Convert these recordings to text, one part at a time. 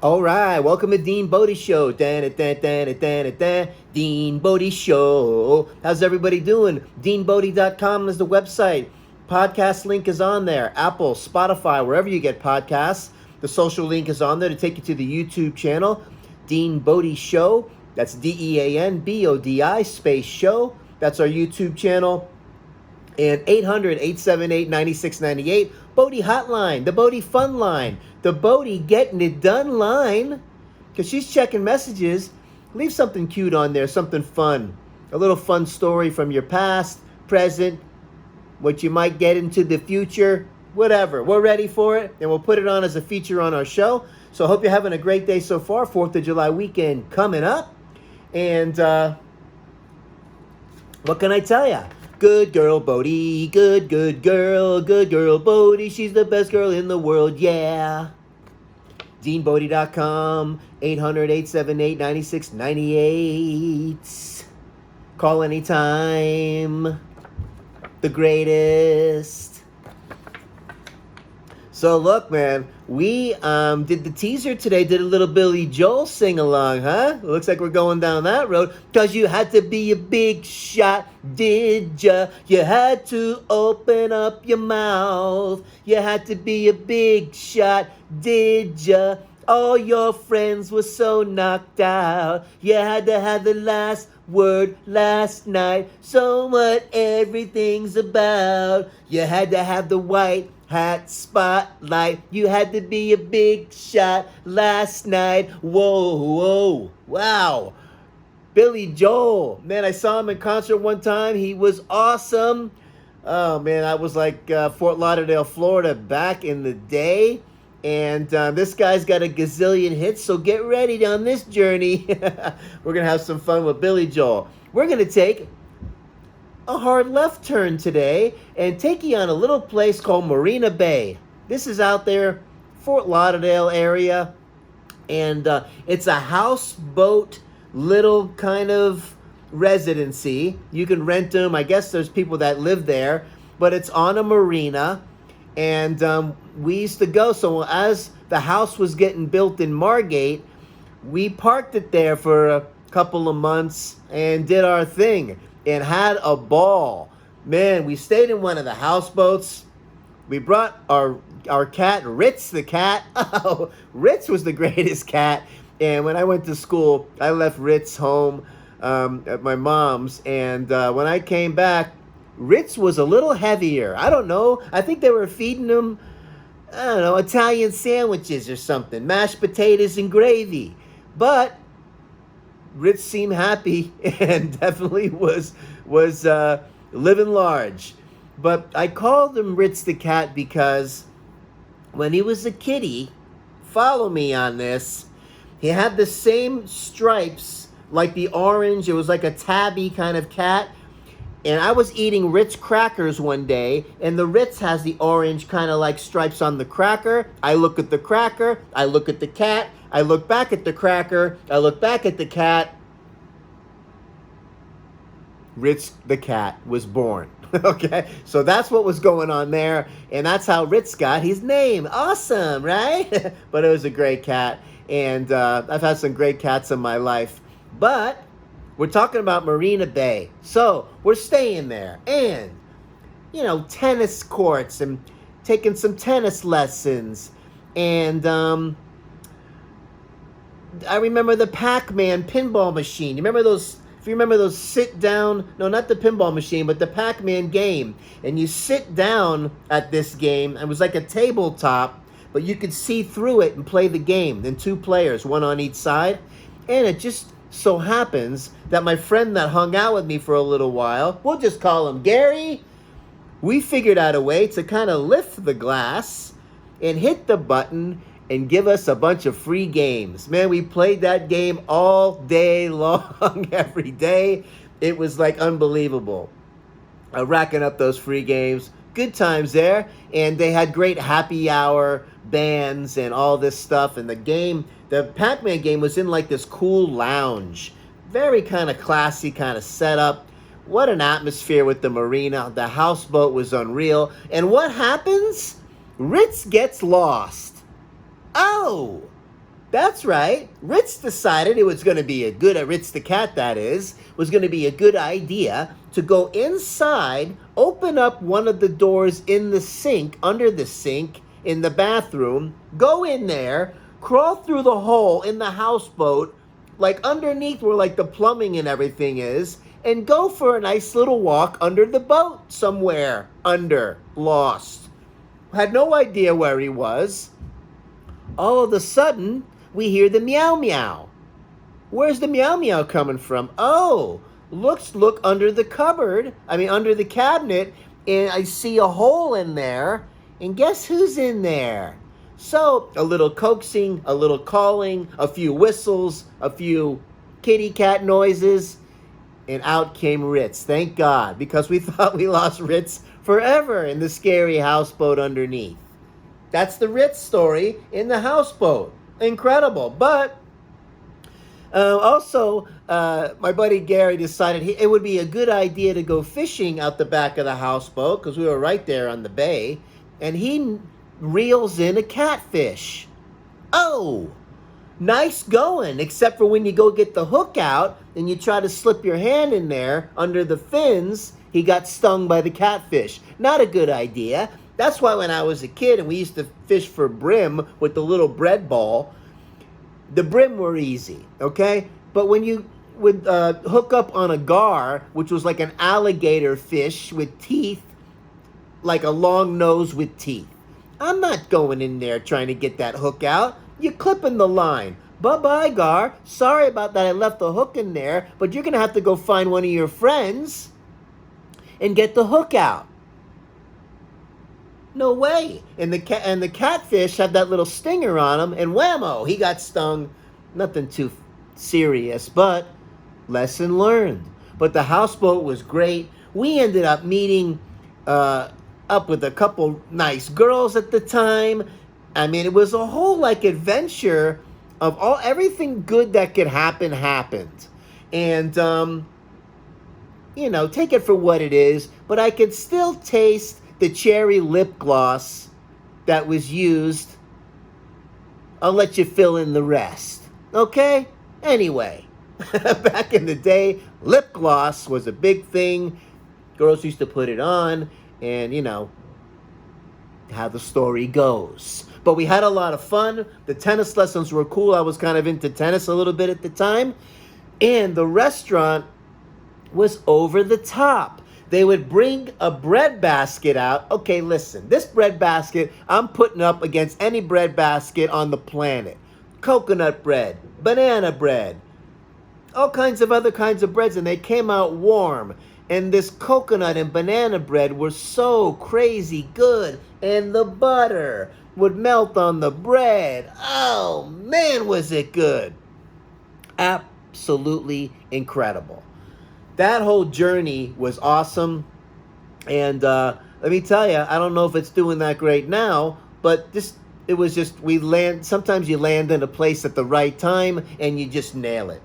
All right, welcome to Dean Bodie Show. Dean Bodie Show. How's everybody doing? DeanBodie.com is the website. Podcast link is on there. Apple, Spotify, wherever you get podcasts. The social link is on there to take you to the YouTube channel. Dean Bodie Show. That's DEANBODI space show. That's our YouTube channel. And 800-878-9698. Bodie Hotline, the Bodie Fun Line, the Bodie Getting It Done line. Because she's checking messages. Leave something cute on there, something fun. A little fun story from your past, present, what you might get into the future, whatever. We're ready for it, and we'll put it on as a feature on our show. So I hope you're having a great day so far. 4th of July weekend coming up. And what can I tell you? Good girl, Bodie. Good girl. Good girl, Bodie. She's the best girl in the world, yeah. DeanBodie.com, 800-878-9698. Call anytime. The greatest. So look, man, we did the teaser today, did a little Billy Joel sing-along, huh? Looks like we're going down that road. 'Cause you had to be a big shot, did ya? You had to open up your mouth. You had to be a big shot, did ya? All your friends were so knocked out. You had to have the last word last night. So what everything's about. You had to have the white hat spotlight. You had to be a big shot last night. Whoa, wow. Billy Joel. Man, I saw him in concert one time. He was awesome. Oh, man, I was like Fort Lauderdale, Florida back in the day. And this guy's got a gazillion hits, so get ready on this journey. We're going to have some fun with Billy Joel. We're going to take a hard left turn today and take you on a little place called Marina Bay. This is out there, Fort Lauderdale area, and it's a houseboat little kind of residency. You can rent them. I guess there's people that live there, but it's on a marina, and we used to go. So as the house was getting built in Margate, we parked it there for a couple of months and did our thing. And had a ball. Man, we stayed in one of the houseboats. We brought our cat, Ritz the Cat. Oh, Ritz was the greatest cat. And when I went to school, I left Ritz home at my mom's. And when I came back, Ritz was a little heavier. I don't know. I think they were feeding him, I don't know, Italian sandwiches or something. Mashed potatoes and gravy. But Ritz seemed happy and definitely was living large. But I called him Ritz the Cat because when he was a kitty, follow me on this, he had the same stripes like the orange. It was like a tabby kind of cat. And I was eating Ritz crackers one day, and the Ritz has the orange kind of like stripes on the cracker. I look at the cracker, I look at the cat, I look back at the cracker, I look back at the cat. Ritz the Cat was born. Okay, so that's what was going on there, and that's how Ritz got his name. Awesome, right? But it was a great cat, and I've had some great cats in my life. But we're talking about Marina Bay, so we're staying there, and you know, tennis courts and taking some tennis lessons, and I remember the Pac-Man pinball machine. You remember those? If you remember those sit down, no, not the pinball machine, but the Pac-Man game. And you sit down at this game. It was like a tabletop, but you could see through it and play the game. And 2 players, 1 on each side. And it just so happens that my friend that hung out with me for a little while, we'll just call him Gary, we figured out a way to kind of lift the glass and hit the button and give us a bunch of free games. Man, we played that game all day long, every day. It was like unbelievable. Racking up those free games. Good times there. And they had great happy hour bands and all this stuff. And the game, the Pac-Man game was in like this cool lounge. Very kind of classy kind of setup. What an atmosphere with the marina. The houseboat was unreal. And what happens? Ritz gets lost. Oh, That's right. Ritz decided it was going to be a good, Ritz the Cat that is, was going to be a good idea to go inside, open up one of the doors in the sink, under the sink, in the bathroom, go in there, crawl through the hole in the houseboat, like underneath where like the plumbing and everything is, and go for a nice little walk under the boat somewhere, lost. Had no idea where he was. All of a sudden, we hear the meow meow. Where's the meow meow coming from? Oh, look under the cupboard. Under the cabinet, and I see a hole in there. And guess who's in there? So, a little coaxing, a little calling, a few whistles, a few kitty cat noises, and out came Ritz. Thank God, because we thought we lost Ritz forever in the scary houseboat underneath. That's the Ritz story in the houseboat. Incredible. But also, my buddy Gary decided it would be a good idea to go fishing out the back of the houseboat because we were right there on the bay. And he reels in a catfish. Oh, nice going, except for when you go get the hook out and you try to slip your hand in there under the fins, he got stung by the catfish. Not a good idea. That's why when I was a kid and we used to fish for brim with the little bread ball, the brim were easy, okay? But when you would hook up on a gar, which was like an alligator fish with teeth, like a long nose with teeth, I'm not going in there trying to get that hook out. You're clipping the line. Bye-bye, gar. Sorry about that. I left the hook in there, but you're going to have to go find one of your friends and get the hook out. No way. And the catfish had that little stinger on him, and whammo, he got stung. Nothing too serious, but lesson learned. But the houseboat was great. We ended up meeting up with a couple nice girls at the time. It was a whole like adventure of everything good that could happen happened. And take it for what it is, but I could still taste the cherry lip gloss that was used. I'll let you fill in the rest. Okay? Anyway, back in the day, lip gloss was a big thing. Girls used to put it on, and how the story goes. But we had a lot of fun. The tennis lessons were cool. I was kind of into tennis a little bit at the time. And the restaurant was over the top. They would bring a bread basket out. Okay, listen, this bread basket, I'm putting up against any bread basket on the planet. Coconut bread, banana bread, all kinds of other kinds of breads, and they came out warm. And this coconut and banana bread were so crazy good. And the butter would melt on the bread. Oh, man, was it good. Absolutely incredible. That whole journey was awesome. And let me tell you, I don't know if it's doing that great now, but sometimes you land in a place at the right time and you just nail it.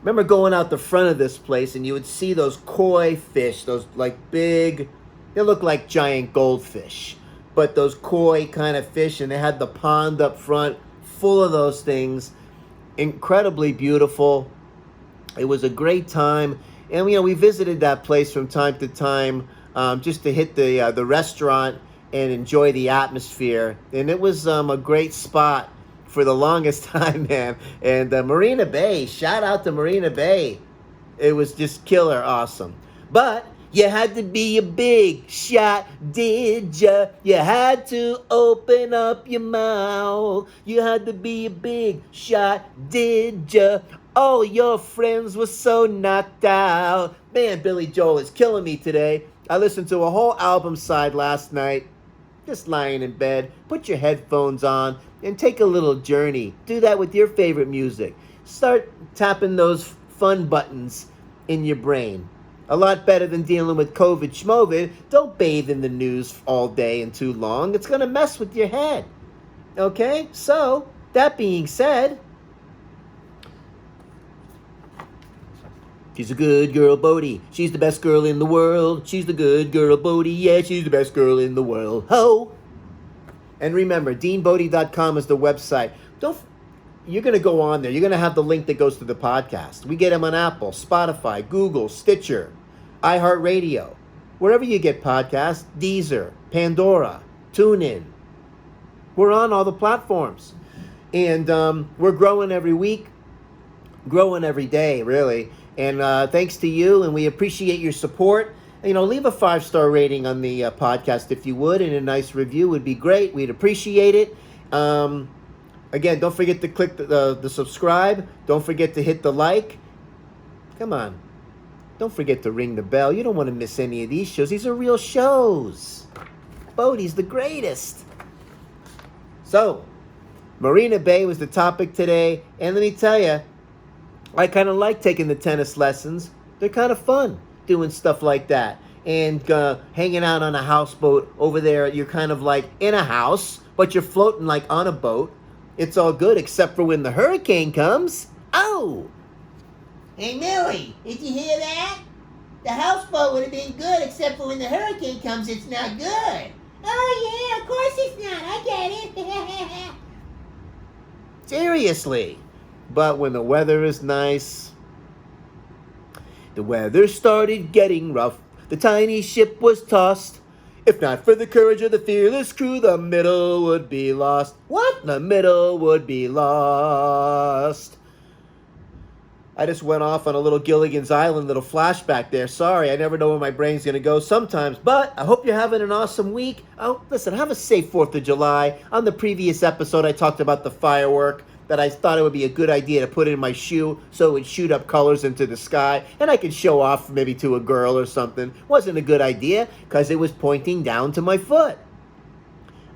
Remember going out the front of this place and you would see those koi fish, those like big, they look like giant goldfish, but those koi kind of fish, and they had the pond up front full of those things. Incredibly beautiful. It was a great time. And we visited that place from time to time just to hit the restaurant and enjoy the atmosphere. And it was a great spot for the longest time, man. And Marina Bay, shout out to Marina Bay. It was just killer awesome. But you had to be a big shot, did ya? You had to open up your mouth. You had to be a big shot, did ya? All your friends were so knocked out. Man, Billy Joel is killing me today. I listened to a whole album side last night, just lying in bed. Put your headphones on and take a little journey. Do that with your favorite music. Start tapping those fun buttons in your brain. A lot better than dealing with COVID schmovid. Don't bathe in the news all day and too long. It's going to mess with your head. Okay? So, that being said, she's a good girl, Bodie. She's the best girl in the world. She's the good girl, Bodie. Yeah, she's the best girl in the world. Ho! And remember, DeanBodie.com is the website. you're going to go on there. You're going to have the link that goes to the podcast. We get them on Apple, Spotify, Google, Stitcher, iHeartRadio, wherever you get podcasts, Deezer, Pandora, TuneIn. We're on all the platforms. And we're growing every week, growing every day, really. And thanks to you, and we appreciate your support. You know, leave a 5-star rating on the podcast if you would, and a nice review would be great. We'd appreciate it. Again, don't forget to click the subscribe. Don't forget to hit the like. Come on. Don't forget to ring the bell. You don't want to miss any of these shows. These are real shows. Bodie's the greatest. So, Marina Bay was the topic today. And let me tell you, I kind of like taking the tennis lessons. They're kind of fun doing stuff like that. And hanging out on a houseboat over there. You're kind of like in a house, but you're floating like on a boat. It's all good except for when the hurricane comes. Oh! Hey, Millie, did you hear that? The houseboat would have been good except for when the hurricane comes, it's not good. Oh, yeah, of course it's not. I get it. Seriously. But when the weather is nice, the weather started getting rough. The tiny ship was tossed. If not for the courage of the fearless crew, the middle would be lost. What? The middle would be lost. I just went off on a little Gilligan's Island little flashback there. Sorry, I never know where my brain's going to go sometimes. But I hope you're having an awesome week. Oh, listen, have a safe 4th of July. On the previous episode, I talked about the firework, that I thought it would be a good idea to put in my shoe so it would shoot up colors into the sky. And I could show off maybe to a girl or something. Wasn't a good idea because it was pointing down to my foot.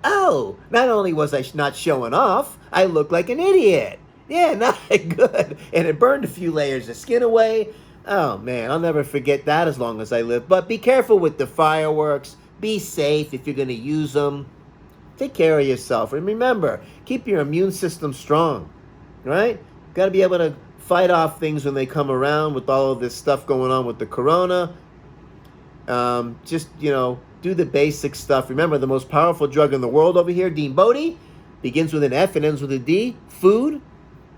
Oh, not only was I not showing off, I looked like an idiot. Yeah, not good. And it burned a few layers of skin away. Oh, man, I'll never forget that as long as I live. But be careful with the fireworks. Be safe if you're going to use them. Take care of yourself. And remember, keep your immune system strong. Right? Got to be able to fight off things when they come around with all of this stuff going on with the corona. Just, do the basic stuff. Remember, the most powerful drug in the world over here, Dean Bodie, begins with an F and ends with a D. Food.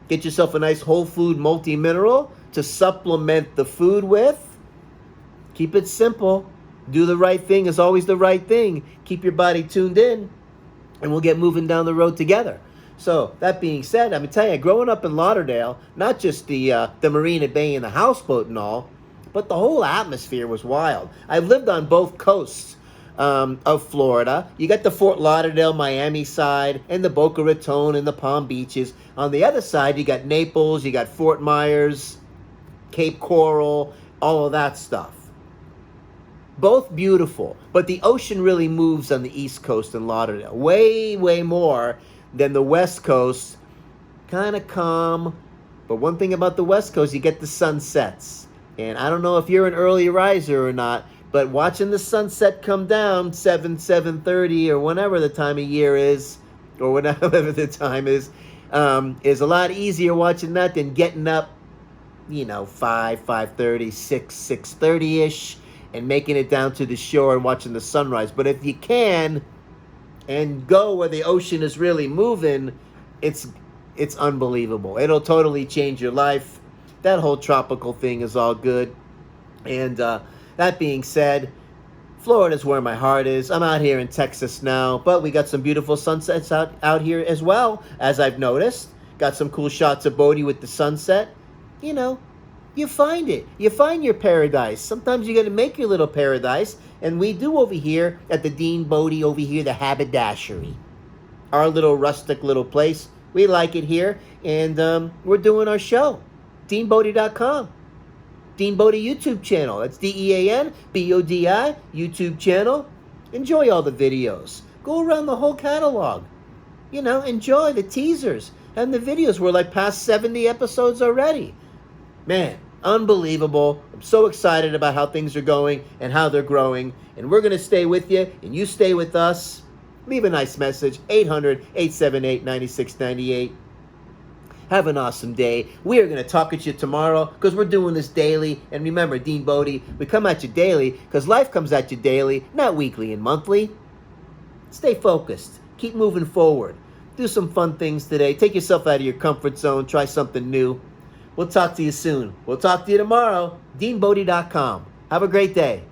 Get yourself a nice whole food multi-mineral to supplement the food with. Keep it simple. Do the right thing is always the right thing. Keep your body tuned in, and we'll get moving down the road together. So, that being said, I'm going to tell you, growing up in Lauderdale, not just the Marina Bay and the houseboat and all, but the whole atmosphere was wild. I've lived on both coasts of Florida. You got the Fort Lauderdale, Miami side, and the Boca Raton and the Palm Beaches. On the other side, you got Naples, you got Fort Myers, Cape Coral, all of that stuff. Both beautiful, but the ocean really moves on the East Coast in Lauderdale. Way, way more than the West Coast. Kind of calm. But one thing about the West Coast, you get the sunsets. And I don't know if you're an early riser or not, but watching the sunset come down 7:30 or whenever the time of year is, or whatever the time is a lot easier watching that than getting up, 5:30, 6:30-ish, and making it down to the shore and watching the sunrise. But if you can, and go where the ocean is really moving, it's unbelievable. It'll totally change your life. That whole tropical thing is all good. And that being said, Florida's where my heart is. I'm out here in Texas now, but we got some beautiful sunsets out here as well, as I've noticed. Got some cool shots of Bodie with the sunset. You find it. You find your paradise. Sometimes you got to make your little paradise, and we do over here at the Dean Bodie over here, the haberdashery. Our little rustic little place. We like it here, and we're doing our show. DeanBodie.com. Dean Bodie YouTube channel. That's DeanBodi YouTube channel. Enjoy all the videos. Go around the whole catalog. Enjoy the teasers and the videos. We're like past 70 episodes already. Man, unbelievable. I'm so excited about how things are going and how they're growing. And we're going to stay with you, and you stay with us. Leave a nice message, 800-878-9698. Have an awesome day. We are going to talk at you tomorrow because we're doing this daily. And remember, Dean Bodie, we come at you daily because life comes at you daily, not weekly and monthly. Stay focused. Keep moving forward. Do some fun things today. Take yourself out of your comfort zone. Try something new. We'll talk to you soon. We'll talk to you tomorrow. DeanBodie.com. Have a great day.